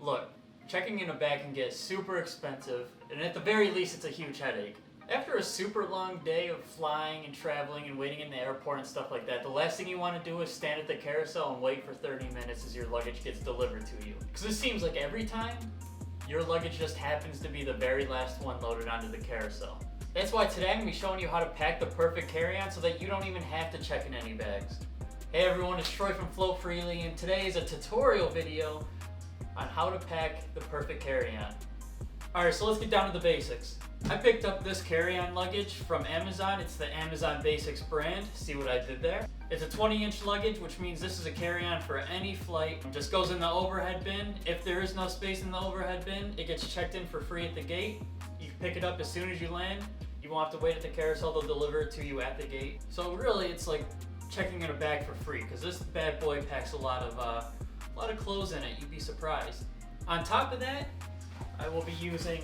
Look, checking in a bag can get super expensive, and at the very least it's a huge headache. After a super long day of flying and traveling and waiting in the airport and stuff like that, the last thing you want to do is stand at the carousel and wait for 30 minutes as your luggage gets delivered to you. Because it seems like every time, your luggage just happens to be the very last one loaded onto the carousel. That's why today I'm going to be showing you how to pack the perfect carry-on so that you don't even have to check in any bags. Hey everyone, it's Troy from Flow Freely, and today is a tutorial video on how to pack the perfect carry-on. Alright, so let's get down to the basics. I picked up this carry-on luggage from Amazon. It's the Amazon Basics brand. See what I did there? It's a 20-inch luggage, which means this is a carry-on for any flight. It just goes in the overhead bin. If there is no space in the overhead bin, it gets checked in for free at the gate. You can pick it up as soon as you land. You won't have to wait at the carousel. They'll deliver it to you at the gate. So really, it's like checking in a bag for free, because this bad boy packs a lot of clothes in it. You'd be surprised. On top of that, I will be using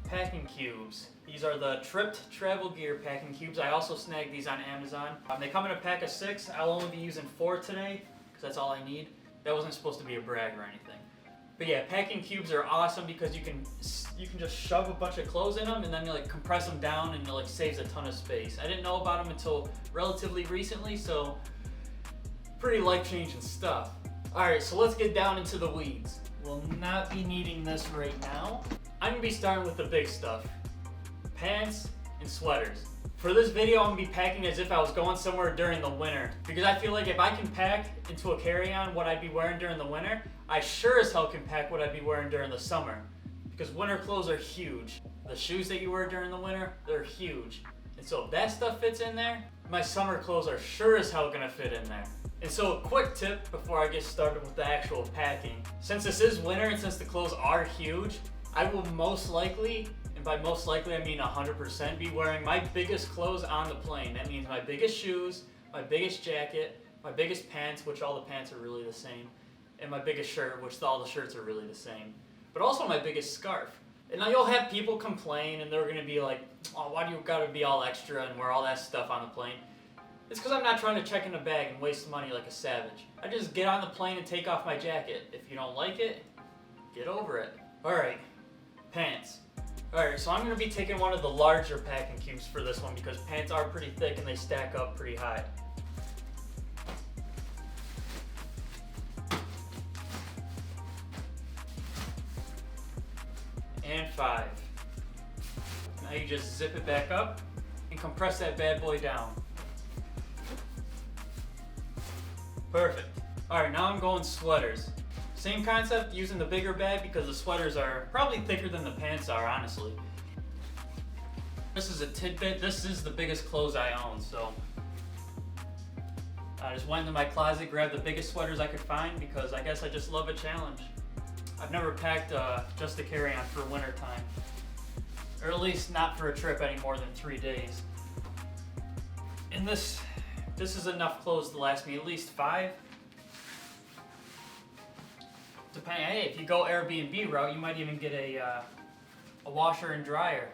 packing cubes. These are the Tripped Travel Gear packing cubes. I also snagged these on Amazon. They come in a pack of 6. I'll only be using 4 today because that's all I need. That wasn't supposed to be a brag or anything. But yeah, packing cubes are awesome because you can just shove a bunch of clothes in them and then you like compress them down and it like saves a ton of space. I didn't know about them until relatively recently, so pretty life-changing stuff. Alright, so let's get down into the weeds. We'll not be needing this right now. I'm going to be starting with the big stuff. Pants and sweaters. For this video, I'm going to be packing as if I was going somewhere during the winter. Because I feel like if I can pack into a carry-on what I'd be wearing during the winter, I sure as hell can pack what I'd be wearing during the summer. Because winter clothes are huge. The shoes that you wear during the winter, they're huge. And so if that stuff fits in there, my summer clothes are sure as hell going to fit in there. And so a quick tip before I get started with the actual packing. Since this is winter and since the clothes are huge, I will most likely, and by most likely I mean 100%, be wearing my biggest clothes on the plane. That means my biggest shoes, my biggest jacket, my biggest pants, which all the pants are really the same, and my biggest shirt, which all the shirts are really the same. But also my biggest scarf. And now you'll have people complain and they're going to be like, oh, why do you got to be all extra and wear all that stuff on the plane? It's because I'm not trying to check in a bag and waste money like a savage. I just get on the plane and take off my jacket. If you don't like it, get over it. Alright, pants. Alright, so I'm going to be taking one of the larger packing cubes for this one because pants are pretty thick and they stack up pretty high. And 5. Now you just zip it back up and compress that bad boy down. Perfect. Alright, now I'm going sweaters. Same concept, using the bigger bag because the sweaters are probably thicker than the pants are, honestly. This is a tidbit. This is the biggest clothes I own, so I just went into my closet, grabbed the biggest sweaters I could find because I guess I just love a challenge. I've never packed just a carry-on for winter time, or at least not for a trip any more than 3 days. And this is enough clothes to last me at least 5. Depending, hey, if you go Airbnb route, you might even get a washer and dryer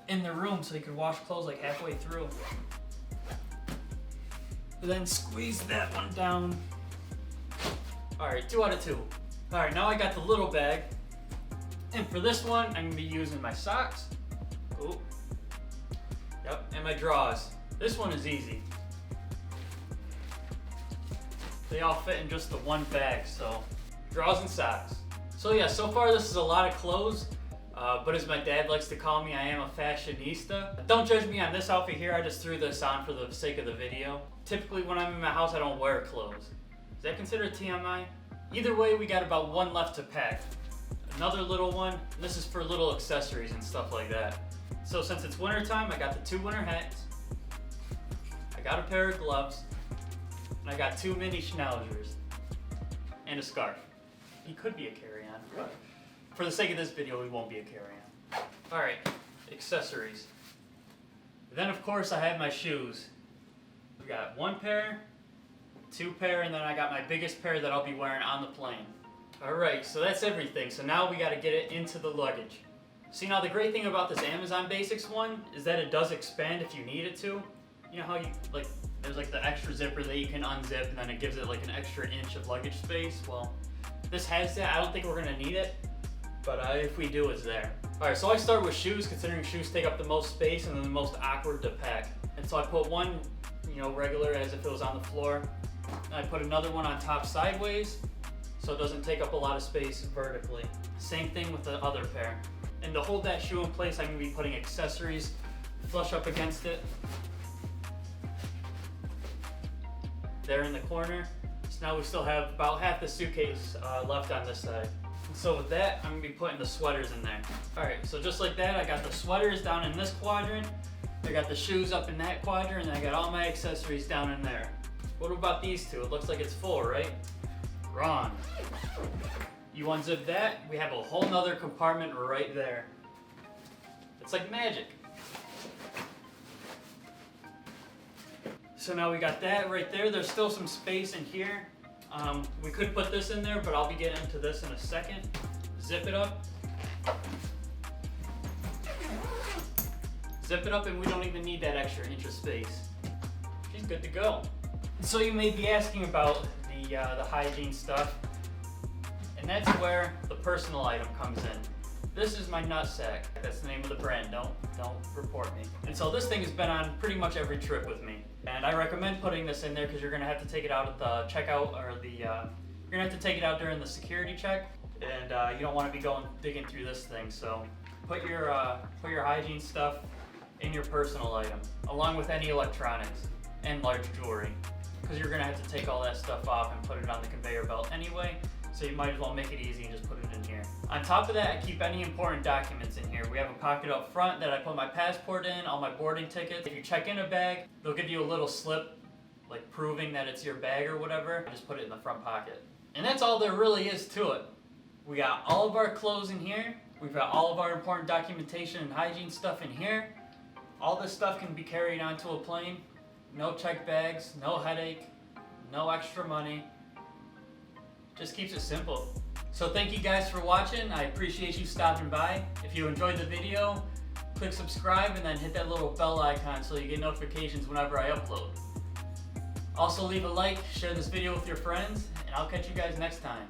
in the room so you could wash clothes like halfway through. Then squeeze that one down. Alright, 2 out of 2. Alright, now I got the little bag. And for this one, I'm going to be using my socks. Ooh. Yep, and my drawers. This one is easy. They all fit in just the one bag, so drawers and socks. So yeah, so far this is a lot of clothes, but as my dad likes to call me, I am a fashionista. Don't judge me on this outfit here, I just threw this on for the sake of the video. Typically when I'm in my house, I don't wear clothes. Is that considered TMI? Either way, we got about 1 left to pack. Another little one, this is for little accessories and stuff like that. So since it's winter time, I got the 2 winter hats, I got a pair of gloves, and I got 2 mini schnauzers, and a scarf. He could be a carry-on, but for the sake of this video, he won't be a carry-on. Alright, accessories. Then of course I have my shoes. We got 1 pair, 2 pair, and then I got my biggest pair that I'll be wearing on the plane. Alright, so that's everything. So now we gotta get it into the luggage. See, now the great thing about this Amazon Basics one is that it does expand if you need it to. You know how you, like, there's like the extra zipper that you can unzip and then it gives it like an extra inch of luggage space? Well, This has that. I don't think we're gonna need it, but if we do, it's there. All right, so I start with shoes, considering shoes take up the most space and then the most awkward to pack. And so I put one, regular as if it was on the floor. And I put another one on top sideways, so it doesn't take up a lot of space vertically. Same thing with the other pair. And to hold that shoe in place, I'm gonna be putting accessories flush up against it. There in the corner. So now we still have about half the suitcase left on this side. And so with that, I'm gonna be putting the sweaters in there. All right, so just like that, I got the sweaters down in this quadrant. I got the shoes up in that quadrant, and I got all my accessories down in there. What about these two? It looks like it's full, right? Wrong. You unzip that, we have a whole nother compartment right there. It's like magic. So now we got that right there. There's still some space in here. We could put this in there, but I'll be getting into this in a second. Zip it up. Zip it up, and we don't even need that extra inch of space. She's good to go. So you may be asking about the hygiene stuff, and that's where the personal item comes in. This is my nutsack. That's the name of the brand. Don't report me. And so this thing has been on pretty much every trip with me, and I recommend putting this in there because you're gonna have to take it out at the checkout, or you're gonna have to take it out during the security check, and you don't want to be digging through this thing. So put your hygiene stuff in your personal item, along with any electronics and large jewelry, because you're gonna have to take all that stuff off and put it on the conveyor belt anyway. So you might as well make it easy and just put it in here. On top of that, I keep any important documents in here. We have a pocket up front that I put my passport in, all my boarding tickets. If you check in a bag, they'll give you a little slip, like proving that it's your bag or whatever. Just put it in the front pocket. And that's all there really is to it. We got all of our clothes in here. We've got all of our important documentation and hygiene stuff in here. All this stuff can be carried onto a plane. No check bags, no headache, no extra money. Just keeps it simple. So thank you guys for watching. I appreciate you stopping by. If you enjoyed the video, click subscribe and then hit that little bell icon so you get notifications whenever I upload. Also leave a like, share this video with your friends, and I'll catch you guys next time.